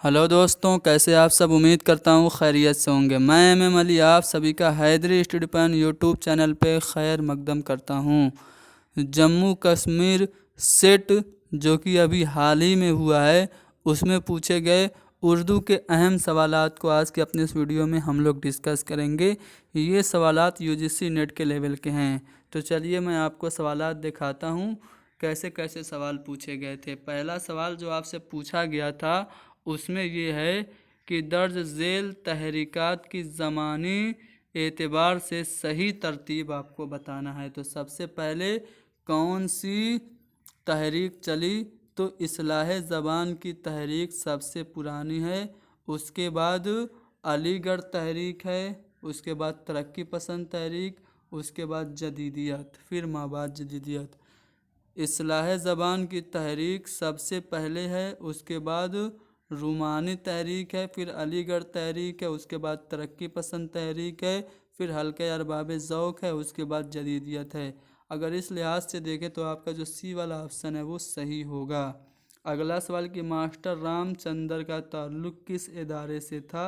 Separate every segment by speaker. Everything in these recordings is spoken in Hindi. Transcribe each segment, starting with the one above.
Speaker 1: हेलो दोस्तों, कैसे आप सब। उम्मीद करता हूँ खैरियत से होंगे। मैं एम अली आप सभी का Hyderi study point YouTube channel पे खैर मकदम करता हूँ। जम्मू कश्मीर सेट जो कि अभी हाल ही में हुआ है, उसमें पूछे गए उर्दू के अहम सवालात को आज के अपने इस वीडियो में हम लोग डिस्कस करेंगे। ये सवालात यूजीसी नेट के लेवल के हैं। तो चलिए मैं आपको सवालात दिखाता हूँ कैसे कैसे सवाल पूछे गए थे। पहला सवाल जो आपसे पूछा गया था उसमें ये है कि दर्ज झेल तहरीकात की ज़मानी एतबार से सही तरतीब आपको बताना है। तो सबसे पहले कौन सी तहरीक चली, तो इस्लाह ज़बान की तहरीक सबसे पुरानी है। उसके बाद अलीगढ़ तहरीक है, उसके बाद तरक्की पसंद तहरीक, उसके बाद जदीदियत, फिर माबाद जदीदियत। इस्लाह ज़बान की तहरीक सबसे पहले है, उसके बाद रूमानी तहरीक है, फिर अलीगढ़ तहरीक है, उसके बाद तरक्की पसंद तहरीक है, फिर हल्के अरबाब ज़ौक़ है, उसके बाद जदीदियत है। अगर इस लिहाज से देखें तो आपका जो सी वाला ऑप्शन है वो सही होगा। अगला सवाल कि मास्टर रामचंद्र का ताल्लुक़ किस इदारे से था।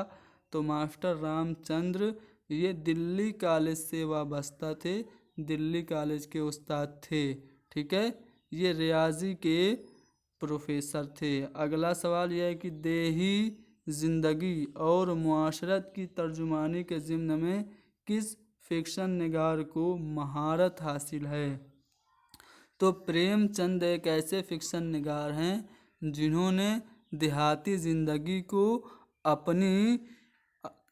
Speaker 1: तो मास्टर रामचंद्र ये दिल्ली कॉलेज से वाबस्ता थे, दिल्ली कॉलेज के उस्ताद थे। ठीक है, ये रियाजी के प्रोफेसर थे। अगला सवाल यह है कि देही ज़िंदगी और मुआशरत की तर्जुमानी के ज़िम्न में किस फिक्शन निगार को महारत हासिल है। तो प्रेमचंद एक ऐसे फिक्शन निगार हैं जिन्होंने देहाती ज़िंदगी को अपनी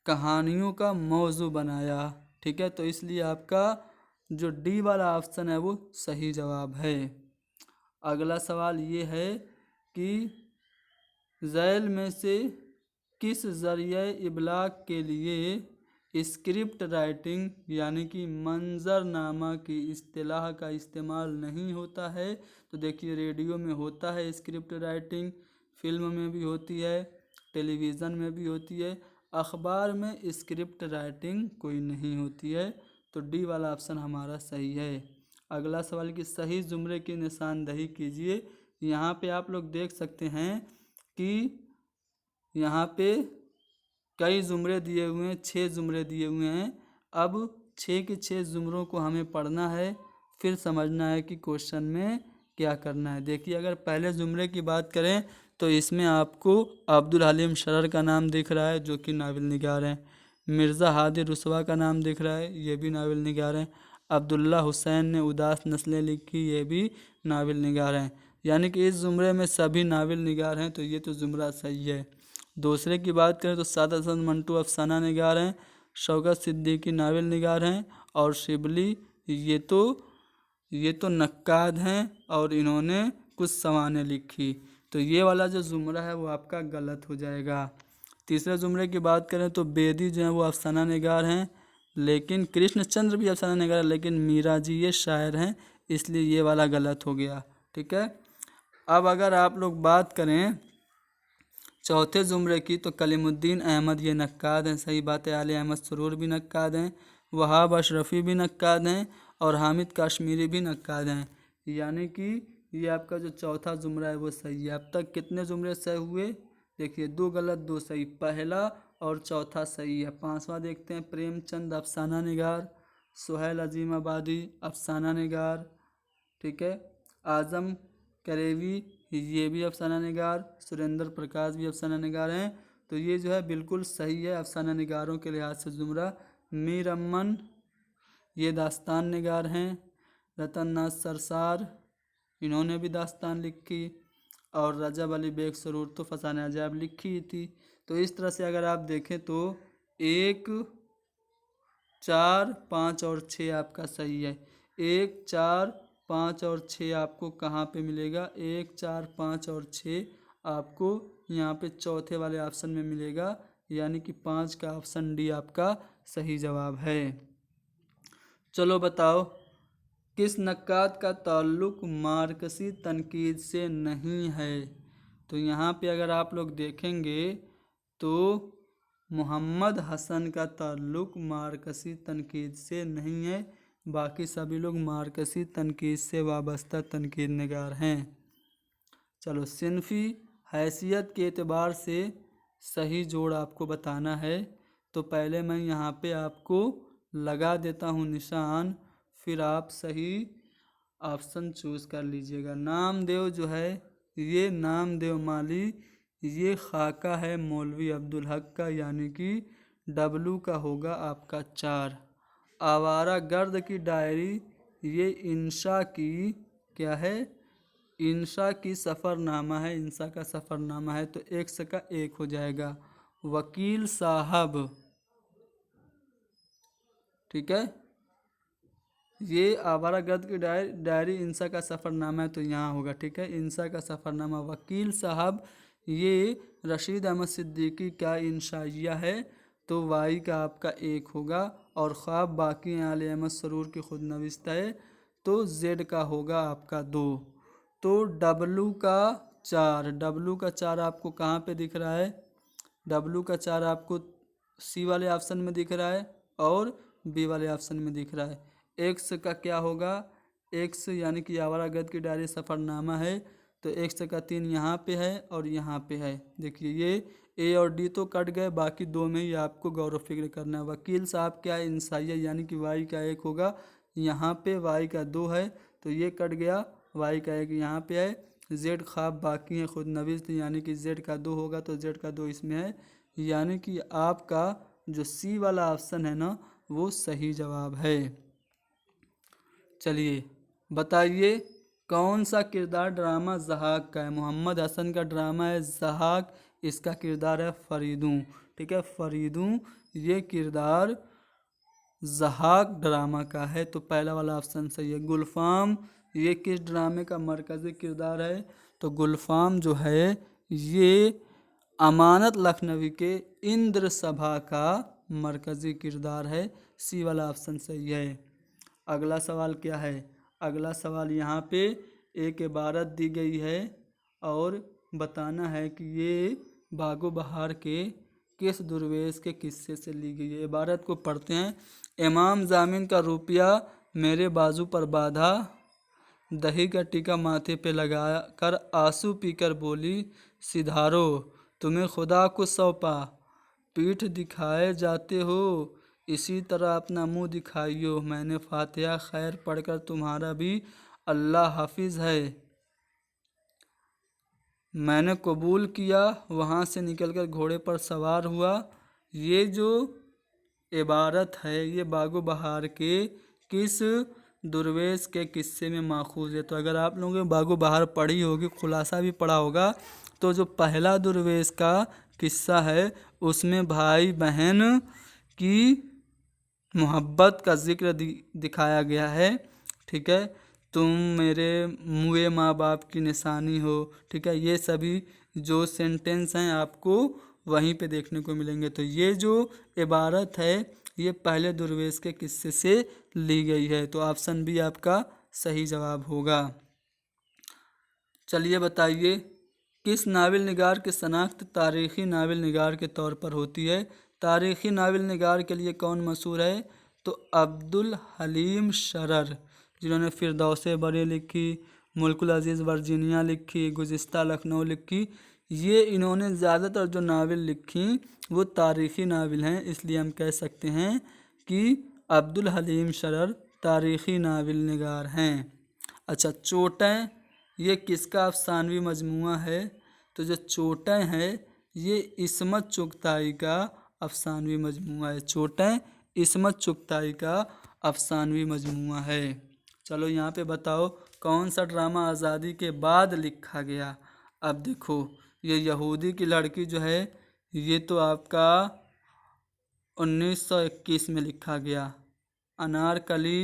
Speaker 1: कहानियों का मौजू बनाया। ठीक है, तो इसलिए आपका जो डी वाला ऑप्शन है वो सही जवाब है। अगला सवाल ये है कि झैल में से किस ज़रिए इबलाग के लिए स्क्रिप्ट राइटिंग यानी कि मंजरनामा की इस्तिलाह का इस्तेमाल नहीं होता है। तो देखिए, रेडियो में होता है स्क्रिप्ट राइटिंग, फिल्म में भी होती है, टेलीविज़न में भी होती है, अखबार में स्क्रिप्ट राइटिंग कोई नहीं होती है। तो डी वाला ऑप्शन हमारा सही है। अगला सवाल कि सही जुमले की निशानदही कीजिए। यहाँ पे आप लोग देख सकते हैं कि यहाँ पे कई जुमले दिए हुए हैं, 6 जुमले दिए हुए हैं। अब 6 के 6 जुमलों को हमें पढ़ना है, फिर समझना है कि क्वेश्चन में क्या करना है। देखिए, अगर पहले जुमले की बात करें तो इसमें आपको अब्दुल हलीम शरर का नाम दिख रहा है जो कि नावल निगार हैं। मिर्ज़ा हादी रुसवा का नाम दिख रहा है, ये भी नावल निगार हैं। अब्दुल्ला हुसैन ने उदास नस्लें लिखी, ये भी नावल निगार हैं। यानी कि इस जुमरे में सभी नावल निगार हैं, तो ये तो जुमरा सही है। दूसरे की बात करें तो साद हसन मंटू अफसाना निगार हैं, शौकत सिद्दीकी नावल निगार हैं, और शिबली ये तो नक्काद हैं और इन्होंने कुछ सवानें लिखी। तो ये वाला जो जुमरा है वो आपका गलत हो जाएगा। तीसरे जुमरे की बात करें तो बेदी जो है वो अफसाना निगार हैं, लेकिन कृष्णचंद्र भी अफसाना निगार है, लेकिन मीरा जी ये शायर हैं, इसलिए ये वाला गलत हो गया। ठीक है, अब अगर आप लोग बात करें चौथे जुमरे की तो कलीमुद्दीन अहमद ये नक्काद हैं, सही बात है। आले अहमद सरूर भी नक्काद हैं, वहाब अशरफी भी नक्काद हैं, और हामिद कश्मीरी भी नक्काद हैं। यानी कि ये आपका जो चौथा जुमरा है वो सही है। अब तक कितने जुमरे सही हुए, देखिए 2 गलत 2 सही, पहला और चौथा सही है। पांचवा देखते हैं, प्रेमचंद अफसाना निगार, सुहेल अजीमाबादी अफसाना निगार। ठीक है, आज़म करेवी ये भी अफसाना निगार, सुरेंद्र प्रकाश भी अफसाना निगार हैं। तो ये जो है बिल्कुल सही है अफसाना निगारों के लिहाज से जुमरा। मीर अमन ये दास्तान निगार हैं, रतन नाथ सरसार इन्होंने भी दास्तान लिखी, और रजब अली बेग सरूर तो फसाने अजाब लिखी ही थी। तो इस तरह से अगर आप देखें तो 1, 4, 5 और 6 आपका सही है। 1, 4, 5 और 6 आपको कहाँ पे मिलेगा, 1, 4, 5 और 6 आपको यहाँ पे चौथे वाले ऑप्शन में मिलेगा, यानी कि 5 का ऑप्शन डी आपका सही जवाब है। चलो बताओ, किस नक्काद का ताल्लुक मार्कसी तनकीद से नहीं है। तो यहाँ पे अगर आप लोग देखेंगे तो मोहम्मद हसन का ताल्लुक मार्कसी तनकीद से नहीं है, बाकी सभी लोग मार्कसी तनकीद से वाबस्ता तनकीद निगार हैं। चलो, सिनफी हैसियत के एतबार से सही जोड़ आपको बताना है। तो पहले मैं यहाँ पे आपको लगा देता हूँ निशान, फिर आप सही ऑप्शन चूज कर लीजिएगा। नामदेव जो है ये नामदेव माली, ये खाका है मौलवी अब्दुल हक का, यानी कि डब्लू का होगा आपका 4। आवारा गर्द की डायरी, ये इंशा की क्या है, इंशा की सफ़रनामा है, इंशा का सफ़रनामा है, तो एक्स का 1 हो जाएगा। वकील साहब, ठीक है, ये आवारा गर्द की डायरी इंसा का सफ़रनामा है, तो यहाँ होगा। ठीक है, इंसा का सफ़रनामा। वकील साहब ये रशीद अहमद सिद्दीकी का इंशाइया है, तो वाई का आपका 1 होगा। और ख्वाब बाकी हैं आले अहमद सरूर की खुद नविश्त है, तो जेड का होगा आपका 2। तो डब्लू का 4, डब्लू का 4 आपको कहाँ पे दिख रहा है? डब्लू का 4 आपको सी वाले ऑप्शन में दिख रहा है और बी वाले ऑप्शन में दिख रहा है। एक्स का क्या होगा? एक्स यानी कि आवारा गर्द की डायरी सफ़रनामा है, तो एक्स का 3 यहाँ पे है और यहाँ पे है। देखिए ये ए और डी तो कट गए, बाकी 2 में ही आपको गौर व फिक्र करना है। वकील साहब क्या है? इंसाइया, यानी कि वाई का 1 होगा, यहाँ पे वाई का 2 है, तो ये कट गया, वाई का 1 यहाँ पे है। जेड ख्वाब बाकी हैं खुद नवीस, यानी कि जेड का 2 होगा, तो जेड का 2 इसमें है, यानी कि आपका जो सी वाला ऑप्शन है ना, वो सही जवाब है। चलिए बताइए कौन सा किरदार ड्रामा ज़हाक का है? मोहम्मद हसन का ड्रामा है ज़हाक, इसका किरदार है फरीदूं। ठीक है, फरीदूं ये किरदार ज़हाक ड्रामा का है, तो पहला वाला ऑप्शन सही है। गुलफाम ये किस ड्रामे का मरकज़ी किरदार है? तो गुलफाम जो है ये अमानत लखनवी के इंद्र सभा का मरकज़ी किरदार है, सी वाला ऑप्शन सही है। अगला सवाल क्या है? अगला सवाल यहाँ पे एक इबारत दी गई है और बताना है कि ये बागो बहार के किस दुर्वेश के किस्से से ली गई है। इबारत को पढ़ते हैं। इमाम जामिन का रुपया मेरे बाजू पर बांधा, दही का टीका माथे पे लगा कर आंसू पीकर बोली, सिधारो तुम्हें खुदा को सौंपा, पीठ दिखाए जाते हो इसी तरह अपना मुंह दिखाइयो, मैंने फातिहा खैर पढ़कर तुम्हारा भी अल्लाह हाफिज है, मैंने कबूल किया, वहाँ से निकलकर घोड़े पर सवार हुआ। ये जो इबारत है ये बागो बहार के किस दुर्वेश के किस्से में माखूज है? तो अगर आप लोगों ने बागो बहार पढ़ी होगी, खुलासा भी पढ़ा होगा, तो जो पहला दुर्वेश का किस्सा है उसमें भाई बहन की मोहब्बत का जिक्र दिखाया गया है। ठीक है, तुम मेरे मुए माँ बाप की निशानी हो। ठीक है, ये सभी जो सेंटेंस हैं आपको वहीं पे देखने को मिलेंगे। तो ये जो इबारत है ये पहले दुर्वेश के किस्से से ली गई है, तो ऑप्शन बी आपका सही जवाब होगा। चलिए बताइए किस नावल निगार की शनाख्त तारीख़ी नावल निगार के तौर पर होती है? तारीख़ी नावल निगार के लिए कौन मशहूर है? तो अब्दुल हलीम शरर, जिन्होंने फिरदौस बरी लिखी, मुल्कुल अज़ीज़ वर्जीनिया लिखी, गुज़िस्ता लखनऊ लिखी, ये इन्होंने ज़्यादातर जो नावल लिखी वो तारीख़ी नावल हैं, इसलिए हम कह सकते हैं कि अब्दुल हलीम शरर तारीख़ी नावल निगार हैं। अच्छा, चोटें ये किसका अफसानवी मजमुआ है? तो जो चोटें हैं ये इस्मत चुगताई का अफसानवी मजमुआ है। चोटें इस्मत चुगताई का अफसानवी मजमुआ है। चलो यहाँ पे बताओ कौन सा ड्रामा आज़ादी के बाद लिखा गया? अब देखो ये यहूदी की लड़की जो है ये तो आपका 1921 में लिखा गया। अनारकली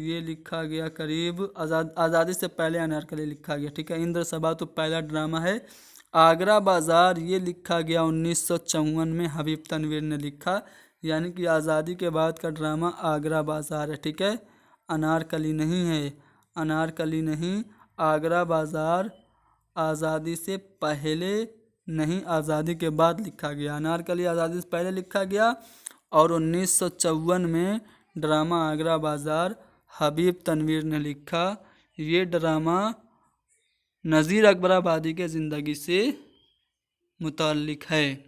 Speaker 1: ये लिखा गया करीब आज़ादी से पहले अनारकली लिखा गया। ठीक है, इंद्र सभा तो पहला ड्रामा है। आगरा बाज़ार ये लिखा गया 1954 में, हबीब तनवीर ने लिखा, यानी कि आज़ादी के बाद का ड्रामा आगरा बाज़ार है। ठीक है, अनारकली नहीं है, अनारकली नहीं, आगरा बाज़ार आज़ादी से पहले नहीं, आज़ादी के बाद लिखा गया। अनारकली आज़ादी से पहले लिखा गया और 1954 में ड्रामा आगरा बाज़ार हबीब तनवीर ने लिखा। ये ड्रामा नज़ीर अकबराबादी के ज़िंदगी से मुताल्लिक है।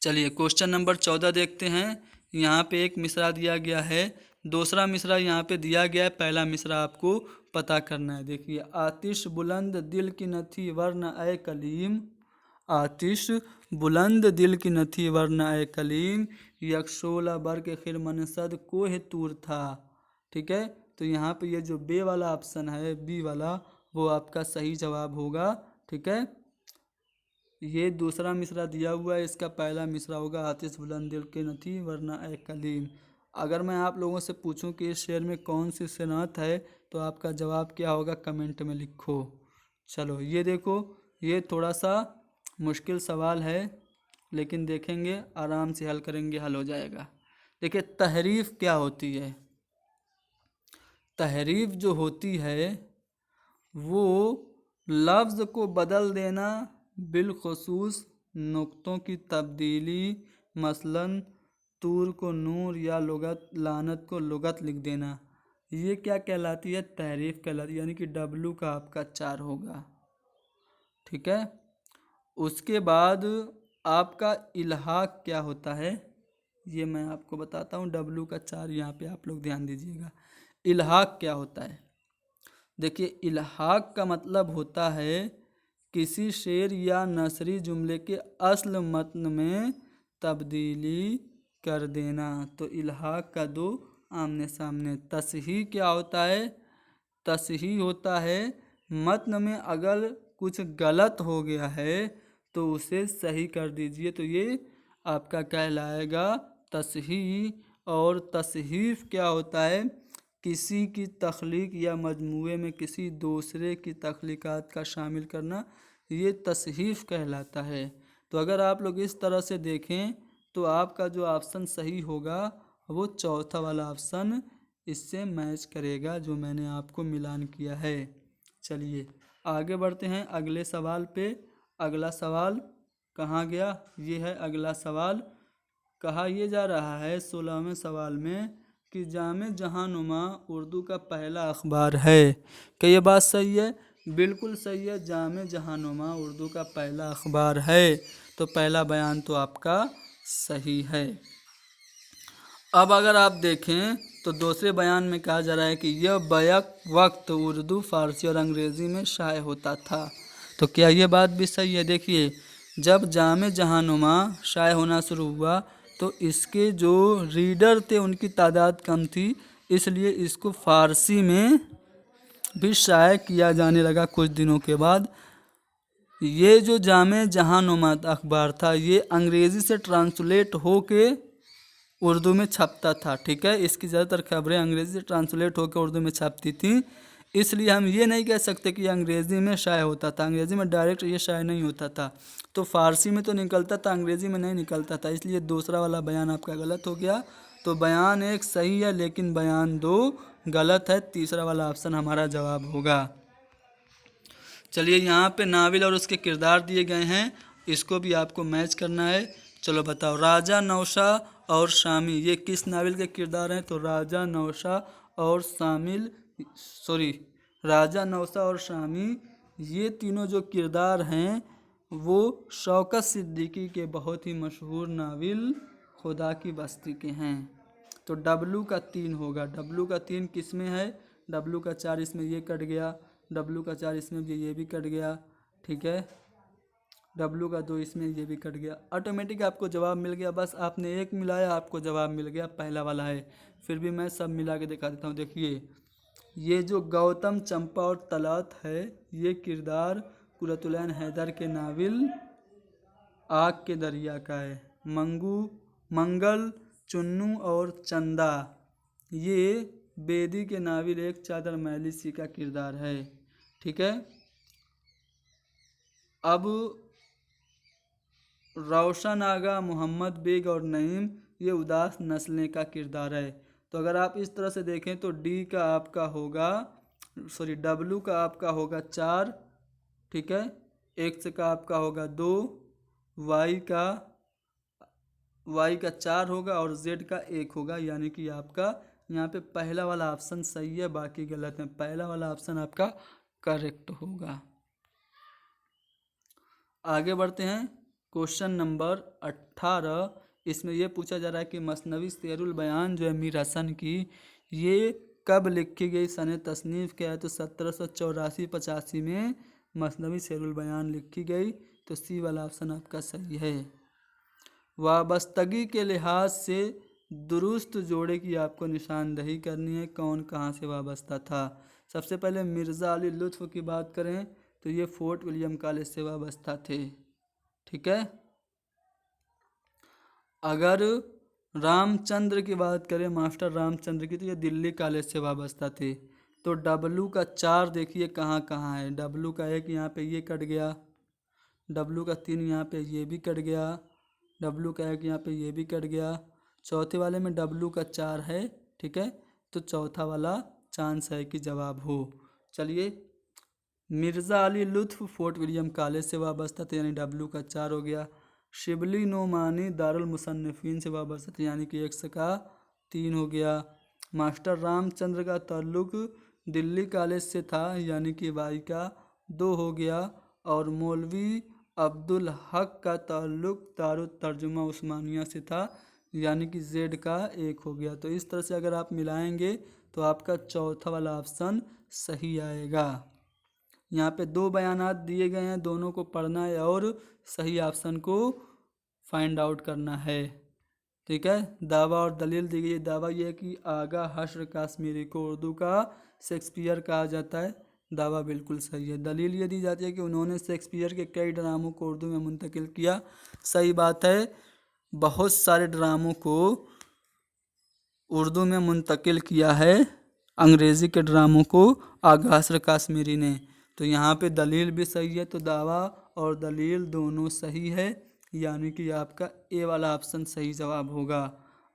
Speaker 1: चलिए क्वेश्चन नंबर 14 देखते हैं। यहाँ पे एक मिसरा दिया गया है, दूसरा मिसरा यहाँ पे दिया गया है, पहला मिसरा आपको पता करना है। देखिए, आतिश बुलंद दिल की न थी वरना ए कलीम, आतिश बुलंद दिल की न थी वरना ए कलीम, यकशोला बर के खिर मनसद कोह तूर था। ठीक है, तो यहाँ पे ये जो बे वाला ऑप्शन है, बी वाला, वो आपका सही जवाब होगा। ठीक है, ये दूसरा मिसरा दिया हुआ है, इसका पहला मिसरा होगा आतिश बुलंद दिल के न थी वरना ए कलीम। अगर मैं आप लोगों से पूछूं कि इस शेर में कौन सी सनअत है, तो आपका जवाब क्या होगा कमेंट में लिखो। चलो ये देखो, ये थोड़ा सा मुश्किल सवाल है, लेकिन देखेंगे, आराम से हल करेंगे, हल हो जाएगा। देखिए, तहरीफ क्या होती है। तहरीफ जो होती है वो लफ्ज़ को बदल देना, बिलखुसूस नुक्तों की तब्दीली, मसलन तूर को नूर या लुगत, लानत को लुगत लिख देना, ये क्या कहलाती है, तहरीफ कहलाती है। यानी कि डब्लू का आपका 4 होगा। ठीक है, उसके बाद आपका इल्हाक क्या होता है, ये मैं आपको बताता हूँ। डब्लू का 4 यहाँ पे आप लोग ध्यान दीजिएगा। इल्हाक क्या होता है। देखिए, इल्हाक का मतलब होता है किसी शेर या नसरी जुमले के असल मतन में तब्दीली कर देना। तो इल्हाक का दो आमने सामने। तसहीह क्या होता है, तसहीह होता है मतन में अगर कुछ गलत हो गया है तो उसे सही कर दीजिए, तो ये आपका कहलाएगा तसहीह। और तसहीफ क्या होता है, किसी की तख्लीक या मजमूए में किसी दूसरे की तख्लीकात का शामिल करना, ये तसहीफ कहलाता है। तो अगर आप लोग इस तरह से देखें तो आपका जो ऑप्शन सही होगा वो चौथा वाला ऑप्शन इससे मैच करेगा, जो मैंने आपको मिलान किया है। चलिए आगे बढ़ते हैं अगले सवाल पे। अगला सवाल कहाँ गया, ये है अगला सवाल। कहा यह जा रहा है 16वें सवाल में कि जामे जहानुमा उर्दू का पहला अखबार है। क्या ये बात सही है? बिल्कुल सही है, जामे जहानुमा उर्दू का पहला अखबार है। तो पहला बयान तो आपका सही है। अब अगर आप देखें तो दूसरे बयान में कहा जा रहा है कि यह बैक वक्त उर्दू, फारसी और अंग्रेज़ी में शाये होता था। तो क्या ये बात भी सही है? देखिए, जब जामे जहानुमा शाये होना शुरू हुआ तो इसके जो रीडर थे उनकी तादाद कम थी, इसलिए इसको फ़ारसी में भी शाये किया जाने लगा कुछ दिनों के बाद। ये जो जामे जहानुमा अखबार था ये अंग्रेज़ी से ट्रांसलेट होके उर्दू में छपता था। ठीक है, इसकी ज़्यादातर खबरें अंग्रेज़ी से ट्रांसलेट होकर उर्दू में छपती थी, इसलिए हम ये नहीं कह सकते कि अंग्रेज़ी में शाये होता था। अंग्रेज़ी में डायरेक्ट ये शाये नहीं होता था, तो फ़ारसी में तो निकलता था, अंग्रेज़ी में नहीं निकलता था, इसलिए दूसरा वाला बयान आपका गलत हो गया। तो बयान एक सही है लेकिन बयान दो गलत है। तीसरा वाला ऑप्शन हमारा जवाब होगा। चलिए, यहाँ पे नाविल और उसके किरदार दिए गए हैं, इसको भी आपको मैच करना है। चलो बताओ, राजा नौशाह और शामी ये किस नाविल के किरदार हैं? तो राजा नौशाह और शामी ये तीनों जो किरदार हैं वो शौकत सिद्दीकी के बहुत ही मशहूर नाविल खुदा की बस्ती के हैं। तो डब्लू का 3 होगा। डब्लू का 3 किस में है? डब्लू का 4 इसमें ये कट गया, डब्लू का 4 इसमें भी ये भी कट गया। ठीक है, डब्लू का 2 इसमें ये भी कट गया। ऑटोमेटिक आपको जवाब मिल गया, बस आपने एक मिलाया आपको जवाब मिल गया, पहला वाला है। फिर भी मैं सब मिला के दिखा देता हूँ। देखिए, ये जो गौतम, चंपा और तलात है ये किरदार कुरतुलैन हैदर के नाविल आग के दरिया का है। मंगल, चुन्नू और चंदा ये बेदी के नाविल एक चादर मैली सी का किरदार है। ठीक है, अब रोशन आगा, मोहम्मद बेग और नईम ये उदास नस्लें का किरदार है। तो अगर आप इस तरह से देखें तो डब्लू का आपका होगा 4। ठीक है, एक्स का आपका होगा 2, वाई का 4 होगा और जेड का 1 होगा। यानी कि आपका यहाँ पे पहला वाला ऑप्शन सही है, बाकी गलत है। पहला वाला ऑप्शन आपका करेक्ट होगा। आगे बढ़ते हैं। क्वेश्चन नंबर 18, इसमें ये पूछा जा रहा है कि मसनवी शेरुल बयान जो है मीर हसन की, ये कब लिखी गई, सन तसनीफ़ क्या है? तो 1784-85 में मसनवी शेरुल बयान लिखी गई। तो सी वाला ऑप्शन आपका सही है। वाबस्तगी के लिहाज से दुरुस्त जोड़े की आपको निशानदही करनी है, कौन कहाँ से वाबस्ता था। सबसे पहले मिर्ज़ा अली लुत्फ़ की बात करें तो ये फोर्ट विलियम कॉलेज से वाबस्ता थे, ठीक है। अगर रामचंद्र की बात करें, मास्टर रामचंद्र की, तो ये दिल्ली कॉलेज से वाबस्ता थे। तो डब्लू का 4 देखिए कहाँ कहाँ है। डब्लू का 1 यहाँ पे ये कट गया, डब्लू का 3 यहाँ पे ये भी कट गया, डब्लू का 1 यहाँ पे ये भी कट गया। चौथे वाले में डब्लू का 4 है, ठीक है। तो चौथा वाला चांस है कि जवाब हो। चलिए, मिर्ज़ा अली लुत्फ़ फोर्ट विलियम कॉलेज से वाबस्ता थे, यानी डब्लू का 4 हो गया। शिबली नोमानी दारुल मुसन्निफ़ीन से वाबस्ता थे, यानी कि एक्स का 3 हो गया। मास्टर रामचंद्र का ताल्लुक दिल्ली कॉलेज से था, यानी कि वाई का 2 हो गया। और मौलवी अब्दुल हक का ताल्लुक दारुत तर्जुमा उस्मानिया से था, यानी कि जेड का 1 हो गया। तो इस तरह से अगर आप मिलाएंगे तो आपका चौथा वाला ऑप्शन सही आएगा। यहाँ पे 2 बयानात दिए गए हैं, दोनों को पढ़ना है और सही ऑप्शन को फाइंड आउट करना है, ठीक है। दावा और दलील दी गई है। दावा यह है कि आगा हश्र काश्मीरी को उर्दू का शेक्सपियर कहा जाता है, दावा बिल्कुल सही है। दलील ये दी जाती है कि उन्होंने शेक्सपियर के कई ड्रामों को उर्दू में मुंतकिल किया, सही बात है। बहुत सारे ड्रामों को उर्दू में मुंतकिल किया है, अंग्रेज़ी के ड्रामों को आगा हश्र काश्मीरी ने। तो यहाँ पे दलील भी सही है, तो दावा और दलील दोनों सही है, यानी कि आपका ए वाला ऑप्शन सही जवाब होगा।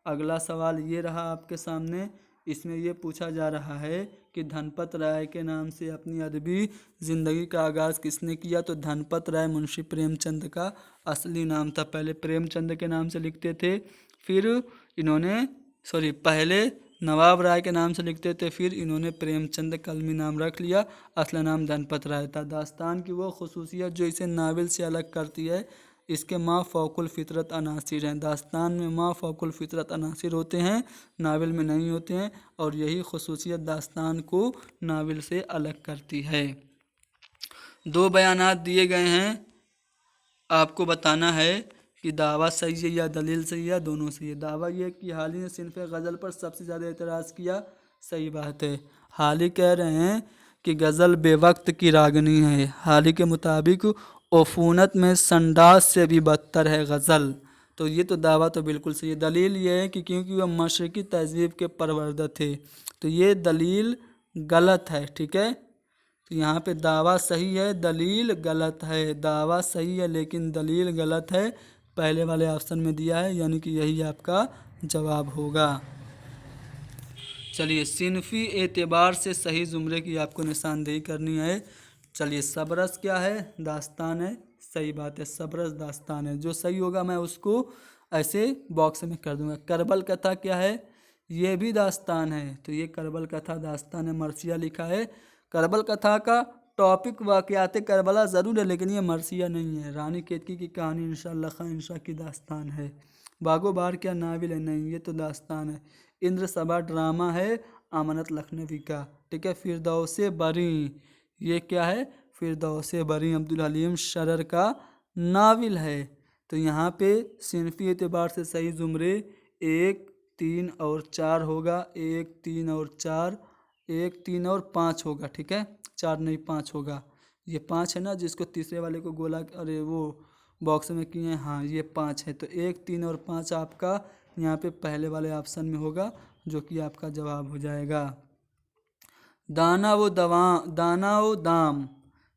Speaker 1: अगला सवाल ये रहा आपके सामने। इसमें ये पूछा जा रहा है कि धनपत राय के नाम से अपनी अदबी ज़िंदगी का आगाज़ किसने किया। तो धनपत राय मुंशी प्रेमचंद का असली नाम था। पहले प्रेमचंद के नाम से लिखते थे, फिर इन्होंने पहले नवाब राय के नाम से लिखते थे, फिर इन्होंने प्रेमचंद कलमी नाम रख लिया, असला नाम धनपत राय था। दास्तान की वो खसूसियत जो इसे नावल से अलग करती है, इसके माँ फ़ौकुल फितरत अनासिर हैं। दास्तान में माँ फ़ौकुल फितरत अनासिर होते हैं, नावल में नहीं होते हैं, और यही खसूसियत दास्तान को नावल से अलग करती है। 2 बयानात दिए गए हैं, आपको बताना है कि दावा सही है या दलील सही है, दोनों सही है। दावा ये कि हाली ने सिनफ़ गज़ल पर सबसे ज़्यादा एतराज़ किया, सही बात है। हाली कह रहे हैं कि गज़ल बेवक्त की रागनी है। हाली के मुताबिक ओफूनत में संडास से भी बदतर है गज़ल। तो ये तो दावा तो बिल्कुल सही है। दलील ये है कि क्योंकि वह मशरक़ी तहज़ीब के परवरदा थे, तो ये दलील गलत है, ठीक है। तो यहाँ पे दावा सही है, दलील गलत है। दावा सही है लेकिन दलील गलत है, पहले वाले ऑप्शन में दिया है, यानी कि यही आपका जवाब होगा। चलिए, सिनफ़ी एतबार से सही ज़ुमरे की आपको निशानदेही करनी है। चलिए, सबरस क्या है? दास्तान है, सही बात है, सबरस दास्तान है। जो सही होगा मैं उसको ऐसे बॉक्स में कर दूंगा। करबल कथा क्या है? ये भी दास्तान है, तो ये करबल कथा दास्तान है, मरसिया लिखा है। करबल कथा का टॉपिक वाक़यात करबला ज़रूर है, लेकिन ये मरसिया नहीं है। रानी केतकी की कहानी इंशाअल्लाह खां इंशा की दास्तान है। बागो बार क्या नाविल है? नहीं, ये तो दास्तान है। इंद्र सभा ड्रामा है अमानत लखनवी का, ठीक है। फिरदौसे बरी, ये क्या है? फिरदौसे बरी अब्दुल हलीम शरर का नाविल है। तो यहाँ पे सिनफ़ी एतबार से सही ज़ुमरे 1, 3 और 4 होगा। 1, 3 और 4, 1, 3 और 5 होगा, ठीक है। 4 नहीं 5 होगा। ये 5 है ना, जिसको तीसरे वाले को गोला अरे वो बॉक्स में किए हैं, हाँ ये 5 है। तो 1, 3 और 5 आपका यहाँ पे पहले वाले ऑप्शन में होगा, जो कि आपका जवाब हो जाएगा। दाना व दाम,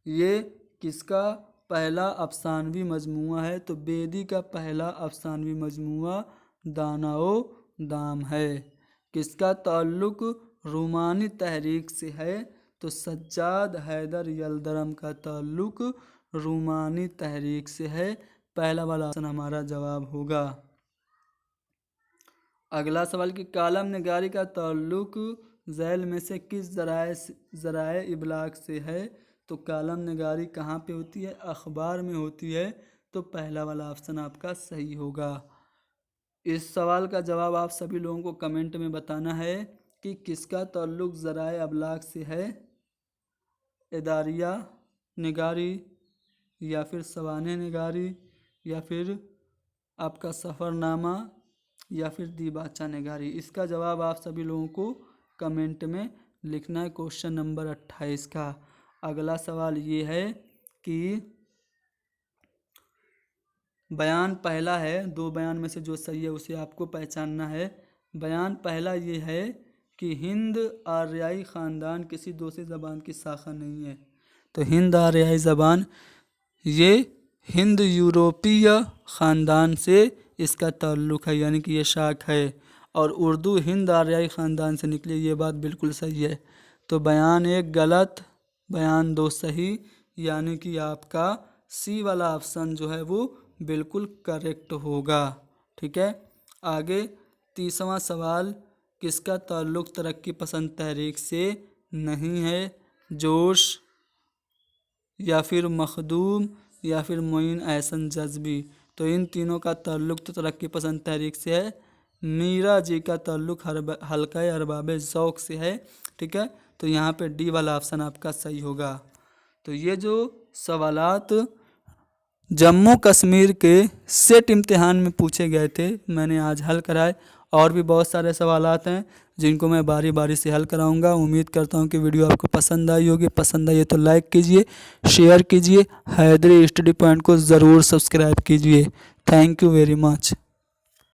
Speaker 1: ये किसका पहला अफसानवी मजमुआ है? तो बेदी का पहला अफसानवी मजमुआ दाना व दाम है। किसका ताल्लुक रूमानी तहरीक से है? तो सज्जाद हैदर यलदरम का ताल्लुक रूमानी तहरीक से है। पहला वाला ऑप्शन हमारा जवाब होगा। अगला सवाल कि कालम निगारी का ताल्लुक झैल में से किस ज़राए इबलाग से है? तो कॉलम निगारी कहाँ पे होती है? अखबार में होती है। तो पहला वाला ऑप्शन आपका सही होगा। इस सवाल का जवाब आप सभी लोगों को कमेंट में बताना है कि किसका ताल्लुक ज़राए अबलाग से है, इदारिया निगारी या फिर सवाने निगारी या फिर आपका सफ़रनामा या फिर दीबाचा निगारी। इसका जवाब आप सभी लोगों को कमेंट में लिखना है। क्वेश्चन नंबर 28 का अगला सवाल ये है कि बयान पहला है, दो बयान में से जो सही है उसे आपको पहचानना है। बयान पहला ये है कि हिंद आर्याई ख़ानदान किसी दूसरी ज़बान की शाखा नहीं है। तो हिंद आर्याई ज़बान ये हिंद यूरोपीय ख़ानदान से इसका ताल्लुक़ है, यानी कि ये शाख है। और उर्दू हिंद आर्याई ख़ानदान से निकली, ये बात बिल्कुल सही है। तो बयान एक गलत, बयान दो सही, यानी कि आपका सी वाला ऑप्शन जो है वो बिल्कुल करेक्ट होगा। ठीक है, आगे तीसरा सवाल, किसका ताल्लुक़ तरक्की पसंद तहरीक से नहीं है? जोश या फिर मखदूम या फिर मोइन एहसन जज्बी। तो इन तीनों का ताल्लुक़ तो तरक्की पसंद तहरीक से है। मीरा जी का ताल्लुक़ हल्का अरबाब ज़ौक़ से है। ठीक है, तो यहाँ पे डी वाला ऑप्शन आपका सही होगा। तो ये जो सवालात जम्मू कश्मीर के सेट इम्तिहान में पूछे गए थे मैंने आज हल कराए। और भी बहुत सारे सवालात हैं जिनको मैं बारी बारी से हल कराऊंगा। उम्मीद करता हूं कि वीडियो आपको पसंद आई होगी। पसंद आई है तो लाइक कीजिए, शेयर कीजिए, हैदरी स्टडी पॉइंट को ज़रूर सब्सक्राइब कीजिए। Thank you very much.